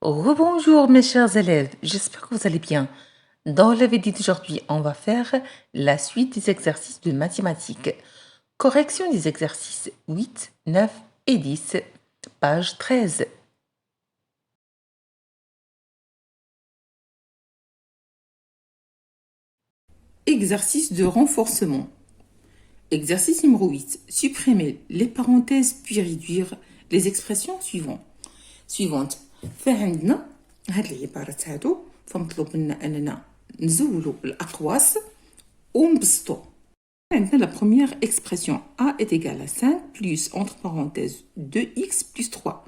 Rebonjour mes chers élèves, j'espère que vous allez bien. Dans la vidéo d'aujourd'hui, on va faire la suite des exercices de mathématiques. Correction des exercices 8, 9 et 10, page 13. Exercice de renforcement. Exercice numéro 8. Supprimer les parenthèses puis réduire les expressions suivantes. فعندنا هاد العبارات هادو فمطلوب منا أننا نزولو الأقواس ونبسطو. عندنا la première expression a est égal à 5 plus entre parenthèses 2x plus 3.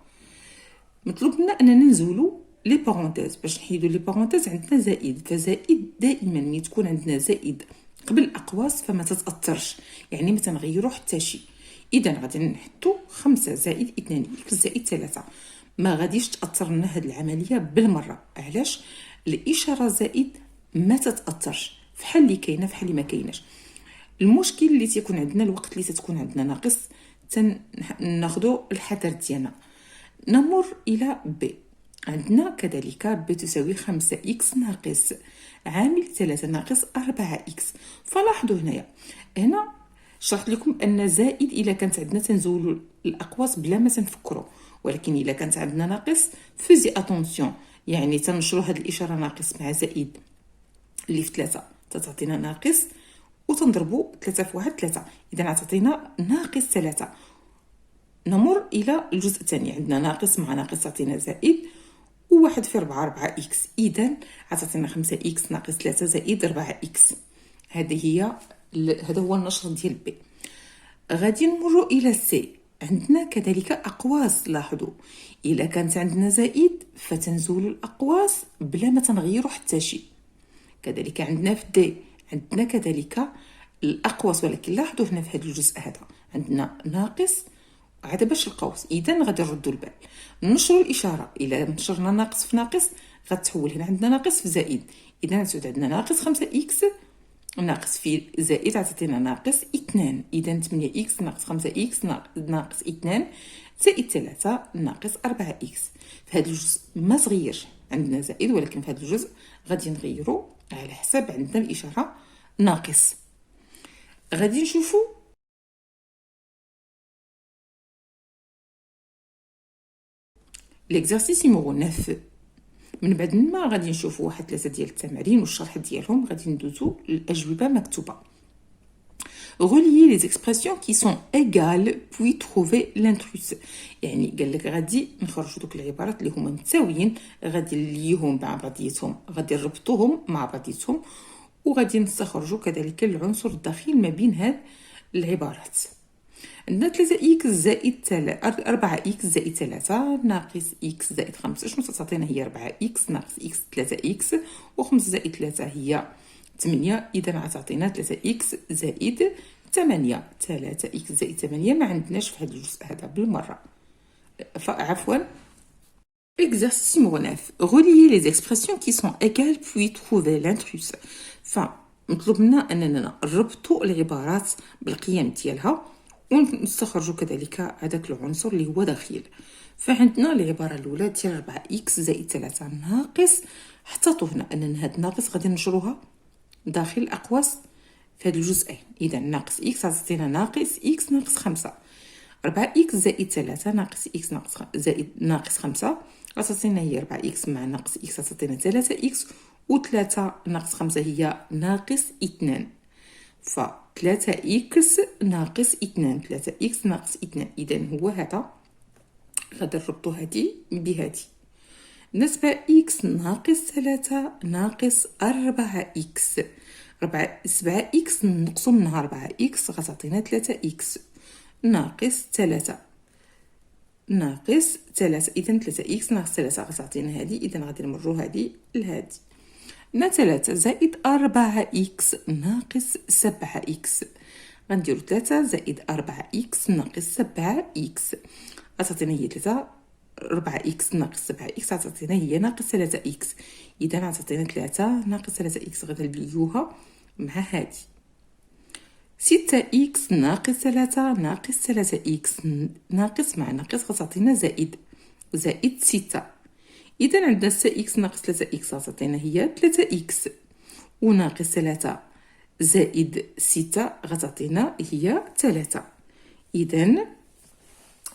مطلوب منا أننا نزولو لي بارونتيز. باش نحيدو لي بارونتيز عندنا زائد، فزائد دائما ملي تكون عندنا زائد قبل الاقواس فما تتاثرش، يعني ما تنغيرو حتى شي. اذا غادي نحطو 5 زائد 2 اكس زائد 3. ما غاديش تاثر لنا هاد العمليه بالمره. علاش؟ الاشاره زائد ما تتاثرش، فحال اللي كاينه فحال اللي ما كايناش. المشكل اللي تيكون عندنا الوقت اللي تكون عندنا ناقص ناخذوا الحذر ديالنا. نمر الى ب. عندنا كذلك ب تساوي 5x ناقص عامل 3 ناقص 4x. فلاحظوا هنا شرحت لكم ان زائد الا كانت عندنا تنزولوا الاقواس بلا ما تنفكروا، ولكن الا كانت عندنا ناقص فوزي اتونسيون، يعني تنشروا هذه الاشاره ناقص مع زائد اللي في 3 تعطينا ناقص، وتنضربوا 3 في 1 3، اذا تعطينا ناقص 3. نمر الى الجزء الثاني. عندنا ناقص مع ناقص تعطينا زائد، و1 في 4 4 اكس، اذا غتعطينا 5 اكس ناقص 3 زائد 4 اكس. هذا هو النشر ديال بي. غادي نمروا الى سي. عندنا كذلك اقواس. لاحظوا الا كانت عندنا زائد فتنزول الاقواس بلا ما تنغيروا حتى شيء. كذلك عندنا في دي عندنا كذلك الاقواس، ولكن لاحظوا هنا في هذا الجزء هذا عندنا ناقص عاد باش القوس، اذا غادي نردوا البال نشروا الاشاره. الا نشرنا ناقص في ناقص غتحول هنا عندنا ناقص في زائد، اذا تعود عندنا ناقص 5 اكس ناقص في زائد تعطينا ناقص 2، اذا 8 اكس ناقص 5 اكس ناقص 2 زائد 3 ناقص 4 اكس. في هذا الجزء ما صغيرش عندنا زائد، ولكن في هذا الجزء غادي نغيروا على حساب عندنا الاشاره ناقص. غادي نشوفوا l'exercice numéro 9. من بعد ما غادي نشوفوا واحد 3 ديال التمارين والشرح ديالهم، غادي ندوزو للاجوبه مكتوبه. relier les expressions qui sont égales puis trouver l'intrus. يعني قال لك غادي نخرجوا دوك العبارات اللي هما متساويين، غادي نليهم مع بعضياتهم، غادي نربطوهم مع بعضياتهم، وغادي نستخرجوا كذلك العنصر الدخيل ما بين هاد العبارات. عندنا 3 اكس زائد 4 اكس زائد 3 ناقص اكس زائد 5. شنو تعطينا؟ هي 4 اكس ناقص اكس 3 اكس، و5 زائد 3 هي 8، اذا غتعطينا 3 اكس زائد 8. 3 اكس زائد 8 ما عندناش في هذا الجزء هذا بالمره. عفوا. Exercice numéro 9. Relier les expressions qui sont égales puis trouver l'intrus. فمطلوب منا اننا نربطوا العبارات بالقيم ديالها ونستخرجوا كذلك هذاك العنصر اللي هو دخيل. فعندنا العباره الاولى ديال 4 اكس زائد 3 ناقص. احتاطوا هنا اننا هاد ناقص غادي نشروها داخل الاقواس في هاد الجزئين، اذا ناقص اكس غتعطينا ناقص اكس ناقص 5. 4 اكس زائد 3 ناقص اكس ناقص زائد ناقص 5 غتعطينا هي 4 اكس مع ناقص اكس غتعطينا 3 اكس، و3 ناقص 5 هي ناقص 2. ف 3 اكس ناقص 2، 3 اكس ناقص 2، اذا هو هذا. غادي نربطوا هذه بهذه. بالنسبه اكس ناقص 3 ناقص 4 اكس، 7 اكس نقصوا منها 4 اكس غتعطينا 3 اكس ناقص 3 ناقص 3، اذا 3 اكس ناقص 3 غتعطينا هذه، اذا غادي نمروا هذه لهذه. نا 3 زائد 4 اكس ناقص 7 اكس، غنديرو 3 زائد 4 اكس ناقص 7 اكس غتعطينا هي 3. 4 اكس ناقص 7 اكس غتعطينا هي ناقص 3 اكس، اذا غتعطينا 3 ناقص 3 اكس غادي نبليوها مع هذه. 6 اكس ناقص 3 ناقص 3 اكس ناقص مع ناقص غتعطينا زائد 6، إذا عندنا 6x ناقص 3x غتعطينا هي 3x، وناقص 3 زائد 6 غتعطينا هي 3. إذا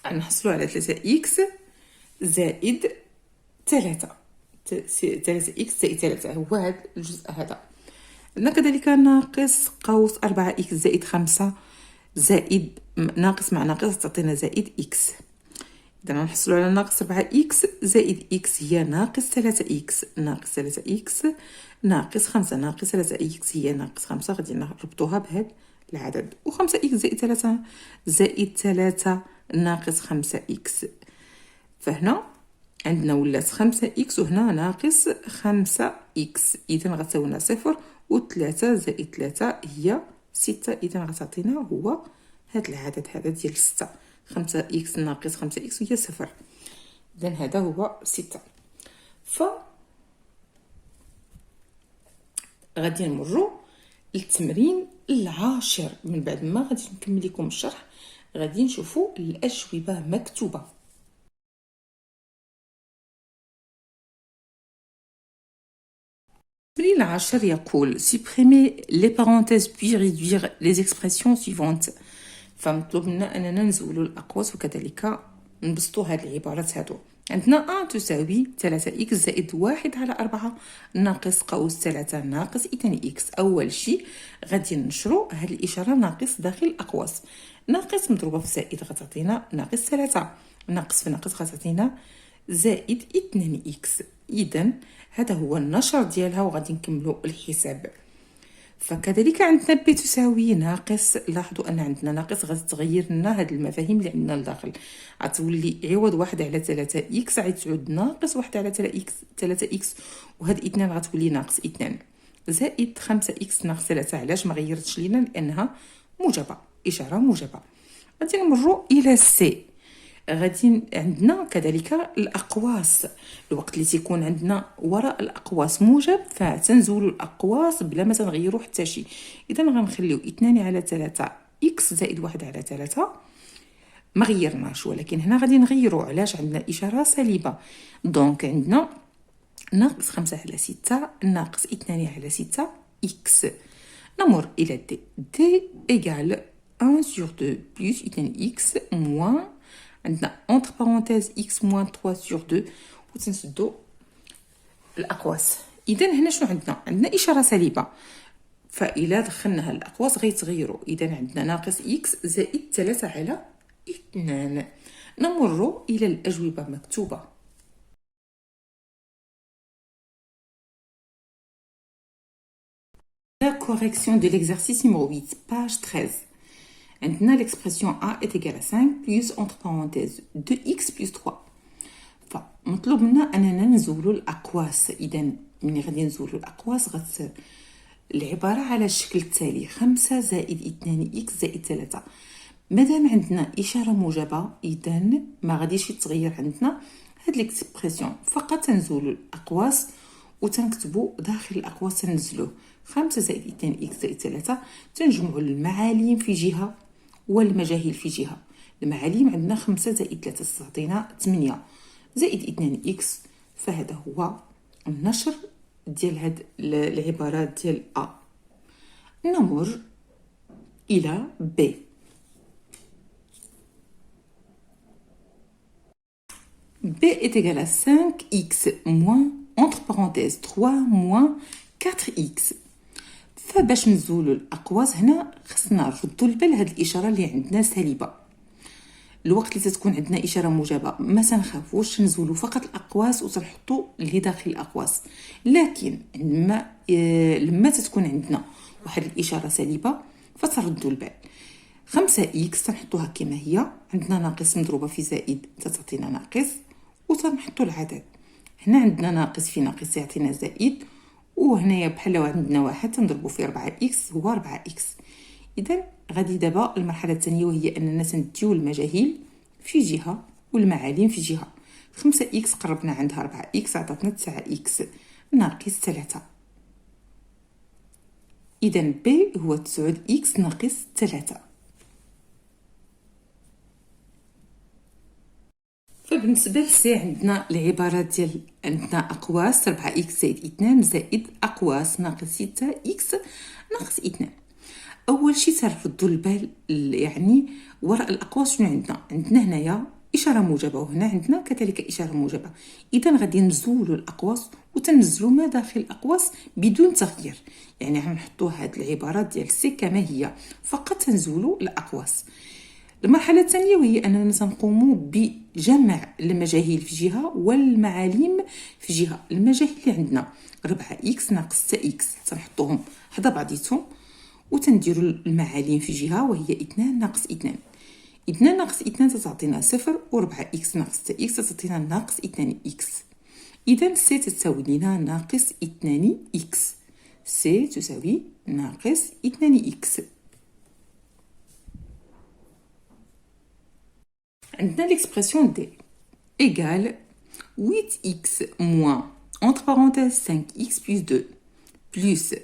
غنحصلو على 3x زائد 3. 3x زائد 3 هو هذا الجزء هذا. عندنا كذلك ناقص قوس 4x زائد 5 زائد ناقص مع ناقص تعطينا زائد x. إذا غنحصلو على ناقص 4x زائد x هي ناقص 3x ناقص 3x ناقص 5 ناقص 3x هي ناقص 5. غادي نربطوها بهذا العدد، و 5x زائد 3 زائد 3 ناقص 5x. فهنا عندنا ولات 5x وهنا ناقص 5x. إذا غتساوينا 0 و 3 زائد 3 هي 6. إذا غتعطينا هو هذا العدد هذا ديال 6. 5x ناقص 5x هي 0. إذا هذا هو 6. غادي نمروا للتمرين العاشر. من بعد ما غادي نكمل لكم الشرح غادي نشوفوا الأجوبة مكتوبة. التمرين العاشر يقول supprimer les parenthèses puis réduire les expressions suivantes. فمطلوب منا أننا نزولوا الأقواس وكذلك نبسطوا هاد العبارات هادو. عندنا تساوي 3x زائد 1 على 4 ناقص قوس 3 ناقص 2x. أول شيء غادي ننشروا هاد الإشارة ناقص داخل الأقواس. ناقص مضروبة في زائد غتعطينا ناقص 3، ناقص في ناقص غتعطينا زائد 2x. إذا هذا هو النشر ديالها وغادي نكملوا الحساب. فكذلك عندنا ب تساوي ناقص. لاحظوا ان عندنا ناقص غادي تغير لنا هاد المفاهيم اللي عندنا لداخل. غتولي عوض 1 على 3x غتعود ناقص 1 على 3x وهاد 2 غتولي ناقص 2 زائد 5x ناقص 3. علاش ما غيرتش لينا؟ لانها موجبه، اشاره موجبه. غادي نمروا الى سي. غادي عندنا كذلك الاقواس. الوقت اللي تيكون عندنا وراء الاقواس موجب فتنزولوا الاقواس بلا ما تنغيروا حتى شيء. اذا غنخليو 2 على 3 x زائد 1 على 3 ما غيرناش، ولكن هنا غادي نغيروا. علاش؟ عندنا اشاره سالبه. دونك عندنا ناقص 5 على 6 ناقص 2 على 6 x. نمر الى d. d égale 1 sur 2 plus 2x moins عندنا entre parenthèses x moins 3 sur 2 وتنسدوا الأقواس. إذا هنا شنو عندنا؟ عندنا إشارة سالبة، فإلا دخلناها الأقواس غيتغيروا. إذا عندنا ناقص x زائد 3 على 2. نمر إلى الأجوبة مكتوبة. La correction de l'exercice numéro 8, page 13. عندنا l'expression a est égale à 5 plus entre parenthèses 2x plus 3. فمطلوب منا أننا نزولوا الأقواس. إذا ملي غادي نزولوا الأقواس غتصير العبارة على الشكل التالي: 5 زائد 2x زائد 3. مادام عندنا إشارة موجبة إذا ما غاديش يتغير عندنا هاد ليكسبرسيون، فقط تنزولوا الأقواس وتنكتبوا داخل الأقواس تنزلوه. 5 زائد 2x زائد 3 تنجمعوا المعاليم في جهة والمجاهيل في جهة. المعاليم عندنا 5 زائد 3 تعطينا 8 زائد 2x. فهذا هو النشر ديال هاد العبارات ديال A. نمر إلى B. B est égal à 5x moins entre parenthèses 3 moins 4x. فباش نزولوا الأقواس هنا خصنا نردوا البال هاد الإشارة اللي عندنا سالبة. الوقت اللي تكون عندنا إشارة موجبة ما تنخافوش نزولوا فقط الأقواس وتنحطوا اللي داخل الأقواس. لكن لما تكون عندنا واحد الإشارة سالبة فتردوا البال. 5x تنحطوها كما هي، عندنا ناقص مضروبة في زائد تعطينا ناقص وتنحطوا العدد. هنا عندنا ناقص في ناقص يعطينا زائد، وهنايا بحال عندنا واحد تنضربو في 4x هو 4x. إذا غادي دابا المرحلة الثانية وهي أننا تنديو المجاهيل في جهة والمعالم في جهة. 5x قربنا عندها 4x عطاتنا 9x ناقص 3. إذا b هو 9x ناقص 3. فبالنسبة لسي عندنا العبارات ديال عندنا أقواس 4x زائد 2 زائد أقواس ناقص 6x ناقص 2. أول شي تنردو البال يعني وراء الأقواس شنو عندنا هنايا إشارة موجبة وهنا عندنا كذلك إشارة موجبة. إذا غادي نزولوا الأقواس وتنزلوا ما داخل الأقواس بدون تغيير، يعني غنحطوا هاد العبارات ديال سي كما هي فقط تنزولوا الأقواس. المرحلة الثانية وهي أننا سنقوم بجمع المجاهيل في جهة والمعاليم في جهة. المجاهيل اللي عندنا 4x ناقص 6x تنحطوهم حدا بعضيتهم وتنديروا المعاليم في جهة وهي 2 ناقص 2. 2 ناقص 2 تعطينا 0 و 4x ناقص 6x تعطينا ناقص 2x. إذا سي تساوي لنا ناقص 2x. سي تساوي ناقص 2x. عندنا l'expression D égale 8x moins entre parenthèses 5x plus 2 plus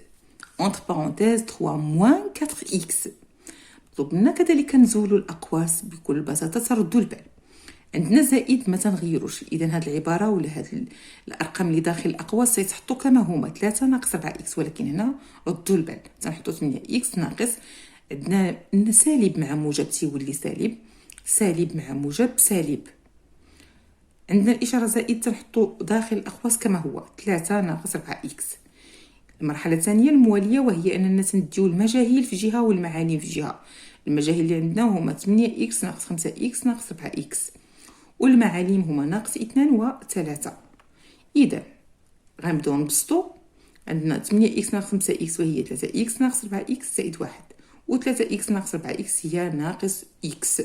entre parenthèses 3 moins 4x. طلبنا كذلك نزولوا الأقواس بكل بساطة تردوا البال. عندنا زائد ما تنغيروش، إذا هاد العبارة ولا هاد الأرقام اللي داخل الأقواس سيتحطوا كما هما 3 ناقص 4x، ولكن هنا ردوا البال تنحطوا 8x ناقص عندنا سالب مع موجب تيولي سالب، سالب مع موجب سالب. عندنا الإشارة زائد تنحطوا داخل الأقواس كما هو 3 ناقص 4x. المرحلة الثانية الموالية وهي أننا تنديو المجاهيل في جهة والمعاليم في جهة. المجاهيل اللي عندنا هما 8x ناقص 5x ناقص 4x والمعاليم هما ناقص 2 و 3. إذا غنبداو نبسطو. عندنا 8x ناقص 5x وهي 3x ناقص 4x زائد 1 و 3x ناقص 4x هي ناقص x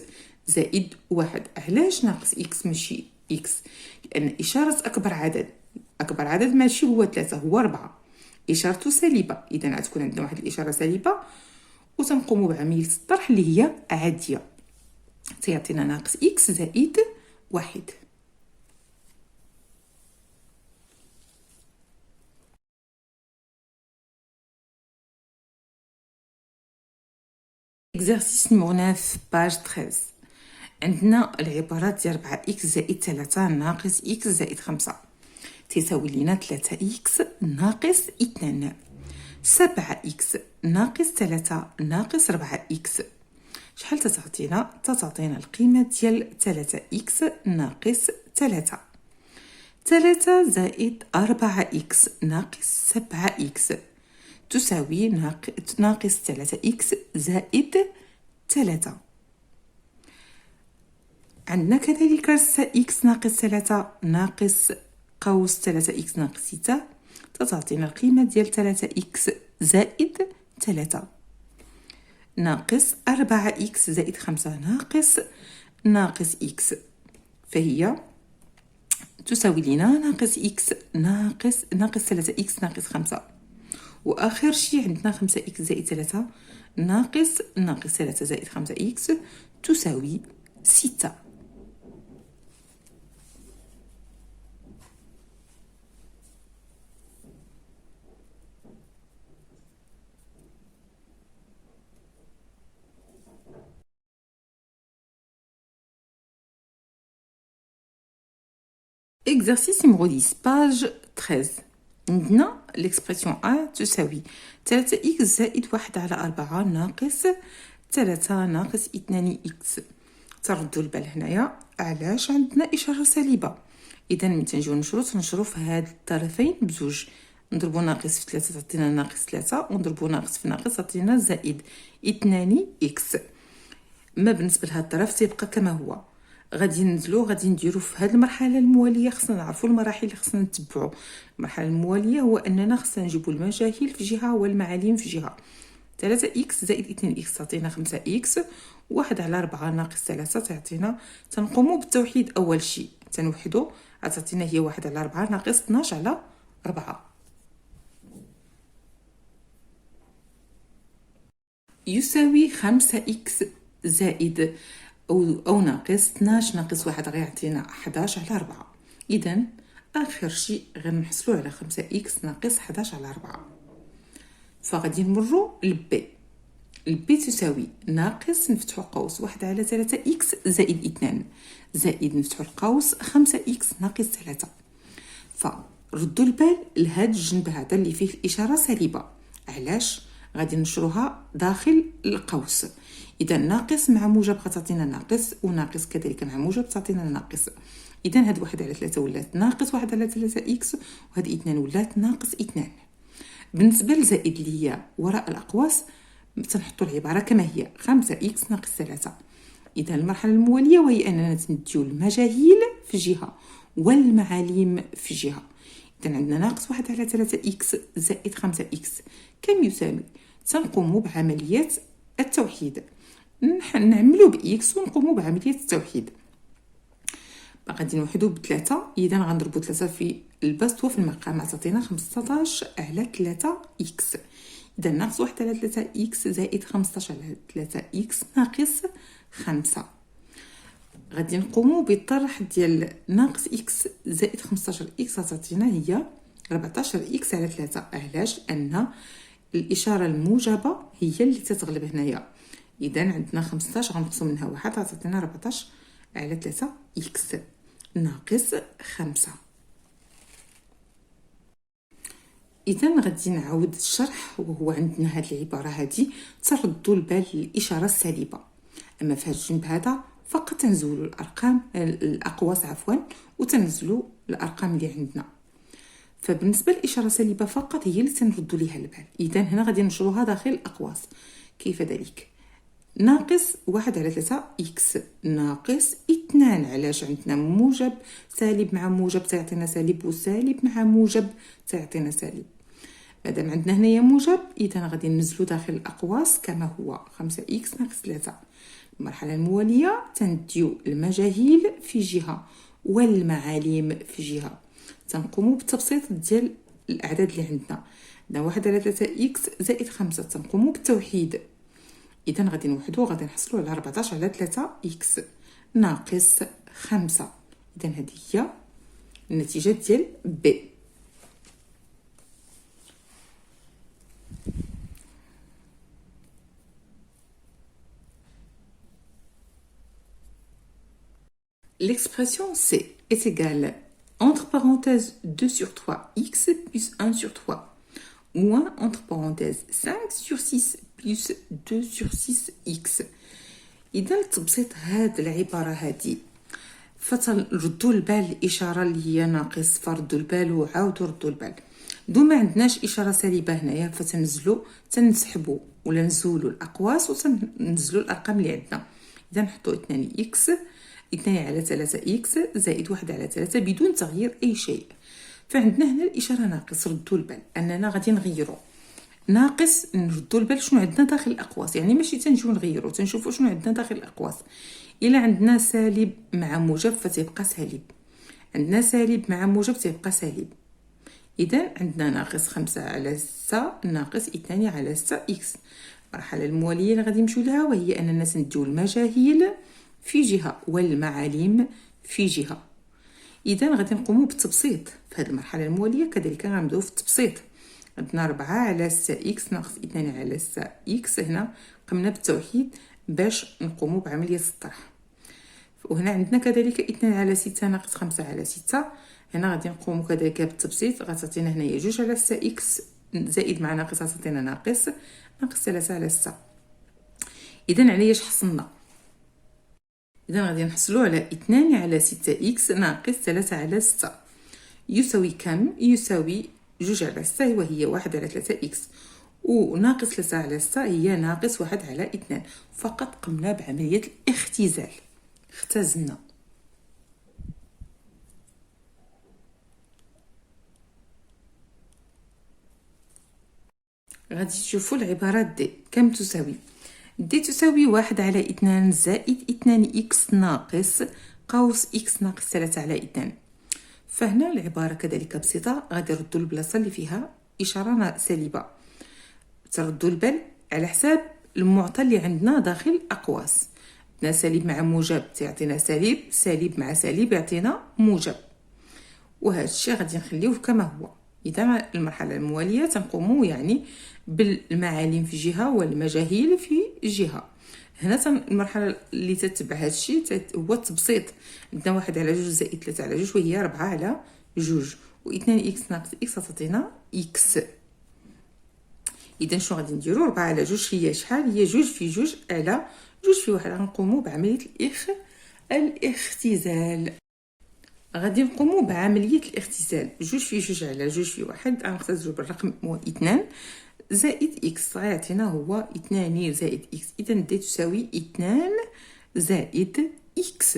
زائد 1. علاش ناقص x ماشي x؟ لأن إشارة أكبر عدد ماشي هو 3 هو 4، إشارته سالبة، إذا غتكون عندنا واحد الإشارة سالبة وتنقوموا بعملية الطرح اللي هي عادية تيعطينا ناقص x زائد 1. exercice numéro 9 page 13. عندنا العبارات ديال 4x زائد 3 ناقص x زائد 5 تساوي لنا 3x ناقص 2. 7x ناقص 3 ناقص 4x شحال تعطينا؟ تعطينا القيمة ديال 3x ناقص 3. 3 زائد 4x ناقص 7x تساوي ناقص 3x زائد 3. عندنا كذلك x ناقص 3 ناقص قوس 3x ناقص 6 تعطينا القيمة ديال 3x زائد 3 ناقص 4x زائد 5 ناقص x فهي تساوي لنا ناقص x ناقص 3x ناقص 5. وآخر شي عندنا 5x زائد 3 ناقص 3 زائد 5x تساوي 6. Exercice numéro 10, page 13. عندنا l'expression A تساوي 3x زائد 1 على 4 ناقص 3 ناقص 2x. تردوا البال هنايا علاش عندنا إشارة سالبة. إذا ملي تنجيو نشرو في هاد الطرفين بزوج، نضربو ناقص في 3 تعطينا ناقص 3 ونضربو ناقص في ناقص تعطينا زائد 2x. ما بالنسبة لهاد الطرف تيبقى كما هو. غادي نديرو في هذه المرحله المواليه خصنا نعرفوا المراحل اللي خصنا نتبعوا. المرحله المواليه هو اننا خصنا نجيبوا المجاهيل في جهه والمعاليم في جهه. 3x زائد 2x تعطينا 5x، 1 على 4 ناقص 3 تعطينا. تنقوموا بالتوحيد اول شيء تنوحدوا تعطينا هي 1 على 4 ناقص 12 على 4 يساوي 5x زائد أو ناقص 12 ناقص 1 غيعطينا 11 على 4. إذا آخر شيء غنحصلو على 5x ناقص 11 على 4. فغادي نمرو لبي. البي تساوي ناقص نفتحو قوس 1 على 3 إكس زائد 2 زائد نفتحو القوس 5 إكس ناقص 3. فردوا البال لهاد الجنب هذا اللي فيه الإشارة سالبة. علاش؟ غادي نشروها داخل القوس. إذا ناقص مع موجب غتعطينا ناقص، وناقص كذلك مع موجب تعطينا ناقص. إذا هاد 1 على 3 ولات ناقص 1 على 3 إكس، وهاد 2 ولات ناقص 2. بالنسبة لزائد اللي هي وراء الأقواس تنحطوا العبارة كما هي 5 إكس ناقص 3. إذا المرحلة الموالية وهي أننا تنديو المجاهيل في جهة والمعاليم في جهة. إذا عندنا ناقص 1 على 3 إكس زائد 5 إكس كم يساوي؟ سنقوم بعملية التوحيد، نعملو بإكس ونقوم بعملية التوحيد. غادي نوحدو بثلاثة. إذا غنضربو 3 في البسط وفي المقام، تعطينا 15 على 3 إكس. إذا ناقص 1 على 3 إكس زائد 15 على 3 إكس ناقص 5. غادي نقومو بالطرح ديال ناقص إكس زائد 15 إكس غتعطينا هي 14 إكس على 3. علاش؟ أن الإشارة الموجبة هي اللي تتغلب هنايا. إذا عندنا 15 غنقصو منها 1 غتعطينا 14 على 3 إكس ناقص 5. إذا غادي نعاود الشرح، وهو عندنا هاد العبارة هادي تردوا البال للإشارة السالبة. أما في هاد الجنب هذا فقط تنزولوا الأقواس وتنزلوا الأرقام اللي عندنا. فبالنسبة للإشارة السالبة فقط هي اللي تنردوا ليها البال. إذا هنا غادي نشروها داخل الأقواس. كيف ذلك؟ ناقص 1 على 3 إكس ناقص 2. علاش؟ عندنا موجب سالب مع موجب تعطينا سالب، وسالب مع موجب تعطينا سالب. مادام عندنا هنايا موجب إذا غادي ننزلو داخل الأقواس كما هو 5 إكس ناقص 3. المرحلة الموالية تنديو المجاهيل في جهة والمعاليم في جهة. تنقومو بالتبسيط ديال الأعداد اللي عندنا. عندنا 1 على 3 إكس زائد 5. تنقومو بالتوحيد. إذا غادي نوحدو غادي نحصلو على 14 على 3 إكس ناقص 5. إذا هذه هي النتيجة ديال بي. L'expression C est égale, entre parenthèses, 2 sur 3 x plus 1 sur 3, moins, entre parenthèses, 5 sur 6 plus 2 sur 6 x. إذا تبسيط هاد العبارة هادي فتردوا البال الإشارة اللي هي ناقص، فردوا البال وعاودوا ردوا البال. دو ما عندناش إشارة سالبة هنايا تنسحبوا ولا نزولوا الأقواس وتنزلوا الأرقام اللي عندنا. إذا نحطوا 2 إكس 2 على 3 إكس زائد 1 على 3 بدون تغيير أي شيء. فعندنا هنا الإشارة ناقص. ردوا البال أننا غادي نغيروا ناقص، نردوا البال شنو عندنا داخل الأقواس. يعني ماشي تنجيو نغيروا، تنشوفوا شنو عندنا داخل الأقواس. إلا عندنا سالب مع موجب فتبقى سالب، عندنا سالب مع موجب تبقى سالب. إذا عندنا ناقص 5 على 6 ناقص 2 على 6 إكس. المرحلة الموالية اللي غادي نمشيو لها وهي أننا سنديو المجاهيل في جهة والمعاليم في جهة. إذا غادي نقوموا بالتبسيط في هذه المرحلة الموالية. كذلك غنبداو في التبسيط. عندنا 4 على 6 إكس ناقص 2 على 6 إكس. هنا قمنا بالتوحيد باش نقوموا بعملية الطرح. وهنا عندنا كذلك 2 على 6 ناقص 5 على 6. هنا غادي نقوموا كذلك بالتبسيط. غتعطينا هنايا 2 على 6 إكس زائد مع ناقص غتعطينا ناقص 3 على 6. إذا على اش حصلنا؟ إذا غادي نحصلوا على 2 على 6 إكس ناقص 3 على 6 يساوي كم؟ يساوي 2 على 6 وهي 1 على 3 إكس، وناقص 3 على 6 هي ناقص 1 على 2. فقط قمنا بعملية الاختزال، اختزلنا. غادي تشوفوا العبارات دي كم تساوي. دي تساوي 1 على 2 زائد 2 إكس ناقص قوس إكس ناقص 3 على 2. فهنا العبارة كذلك بسيطة. غادي نردوا البلاصة اللي فيها إشارة سالبة، تردوا البال على حساب المعطى اللي عندنا داخل الأقواس. عندنا سالب مع موجب تعطينا سالب، سالب مع سالب يعطينا موجب، وهذا الشيء غادي نخليوه كما هو. إذا المرحلة الموالية تنقوم يعني بالمعالم في جهة والمجاهيل في جهة. هنا المرحلة اللي تتبع هذا الشيء هو التبسيط. عندنا 1 على 2 زائد 3 على 2 وهي 4 على 2 و2 إكس ناقص إكس تعطينا إكس. إذا شنو غادي نديرو؟ 4 على 2 هي شحال؟ هي 2 في 2 على 2 في 1. غنقومو بعملية الاختزال. غادي نقومو بعملية الاختزال. 2 في 2 على 2 في 1 غنختزلو بالرقم هو 2 زائد إكس غيعطينا هو 2 زائد إكس. إذا دي تساوي 2 زائد إكس.